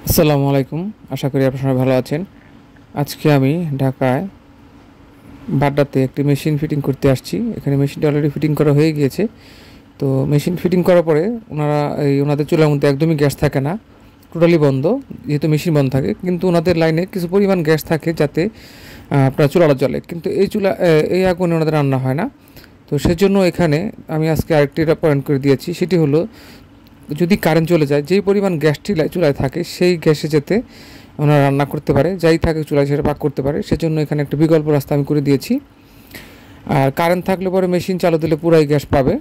আসসালামু আলাইকুম। আশা করি আপনারা সবাই ভালো আছেন। আজকে আমি ঢাকায় বাড্ডাতে একটি মেশিন ফিটিং করতে আসছি। এখানে মেশিনটা অলরেডি ফিটিং করা হয়ে গিয়েছে। তো মেশিন ফিটিং করার পরে ওনাদের চুলার মধ্যে একদমই গ্যাস থাকে না, টোটালি বন্ধ। যেহেতু মেশিন বন্ধ থাকে, কিন্তু ওনাদের লাইনে কিছু পরিমাণ গ্যাস থাকে যাতে আপনার চুলাটা জ্বলে, কিন্তু এই আগুনে ওনাদের রান্না হয় না। তো সেজন্য এখানে আমি আজকে আরেকটি পয়েন্ট করে দিয়েছি, সেটি হলো যদি কারেন্ট চলে যায়, যেই পরিমাণ গ্যাসটি চুলায় থাকে সেই গ্যাসে যাতে ওনারা রান্না করতে পারে, যাই থাকে চুলায় সেটা পাক করতে পারে, সেজন্য এখানে একটা বিকল্প রাস্তা আমি করে দিয়েছি। আর কারেন্ট থাকলে পরে মেশিন চালু দিলে পুরাই গ্যাস পাবে।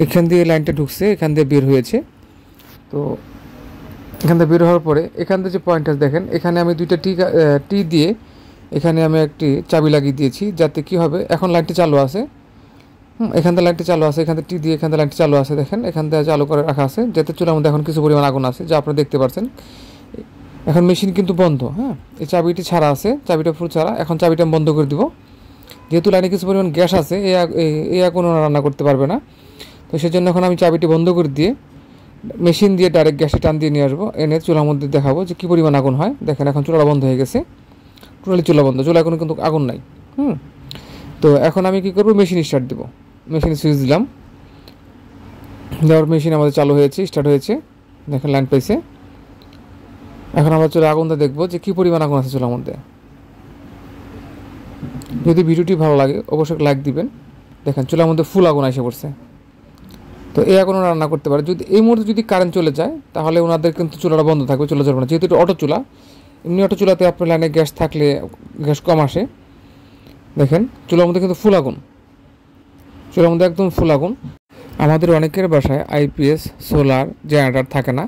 এখান দিয়ে লাইনটা ঢুকছে, এখান দিয়ে বের হয়েছে। তো এখান থেকে বের হওয়ার পরে এখান থেকে যে পয়েন্টটা দেখেন, এখানে আমি দুইটা টি দিয়ে এখানে আমি একটি চাবি লাগিয়ে দিয়েছি, যাতে কি হবে, এখন লাইনটি চালু আছে। এখান থেকে লাইনটি চালু আছে, এখান থেকে টি দিয়ে এখান থেকে লাইনটি চালু আছে, দেখেন এখান থেকে চালু করে রাখা আছে, যাতে চুলার মধ্যে এখন কিছু পরিমাণ আগুন আছে, যা আপনারা দেখতে পাচ্ছেন। এখন মেশিন কিন্তু বন্ধ। এই চাবিটি ছাড়া আছে, চাবিটা ফুল ছাড়া। এখন চাবিটা আমি বন্ধ করে দিব, যেহেতু লাইনে কিছু পরিমাণ গ্যাস আছে, এই আগুন রান্না করতে পারবে না। তো সেজন্য এখন আমি চাবিটি বন্ধ করে দিয়ে মেশিন দিয়ে ডাইরেক্ট গ্যাসে টান দিয়ে নিয়ে আসবো, এনে চুলার মধ্যে দেখাবো যে কী পরিমাণ আগুন হয়। দেখেন এখন চুলাটা বন্ধ হয়ে গেছে, টোটালি চুলা বন্ধ, চুলা এখন কিন্তু আগুন নাই। তো এখন আমি কী করবো, মেশিন স্টার্ট দেবো। মেশিনে সুইচ দিলাম, দেওয়ার মেশিন আমাদের চালু হয়েছে, স্টার্ট হয়েছে, দেখেন লাইন পাইছে। এখন আমরা চুলা আগুনটা দেখবো যে কী পরিমাণ আগুন আছে চুলার মধ্যে। যদি ভিডিওটি ভালো লাগে অবশ্যই লাইক দিবেন। দেখেন চুলার মধ্যে ফুল আগুন এসে পড়ছে। তো এই আগুন রান্না করতে পারে। যদি এই মুহূর্তে যদি কারেন্ট চলে যায়, তাহলে ওনাদের কিন্তু চুলাটা বন্ধ থাকবে, চুলা জ্বলবে না। যেহেতু এটা অটো চুলা, এমনি অটো চুলাতে আপনার লাইনে গ্যাস থাকলে গ্যাস কম আসে। দেখেন চুলার মধ্যে কিন্তু ফুল আগুন, চুলার মধ্যে একদম ফুল আগুন। আমাদের অনেকের বাসায় আইপিএস, সোলার, জেনারেটর থাকে না,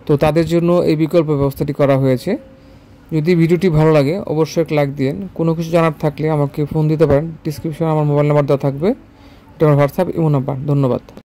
তো তাদের জন্য এই বিকল্প ব্যবস্থাটি করা হয়েছে। যদি ভিডিওটি ভালো লাগে অবশ্যই একটা লাইক দিন। কোনো কিছু জানার থাকলে আমাকে ফোন দিতে পারেন, ডিসক্রিপশনে আমার মোবাইল নাম্বার দেওয়া থাকবে, এটা আমার হোয়াটসঅ্যাপ ইমো নাম্বার। ধন্যবাদ।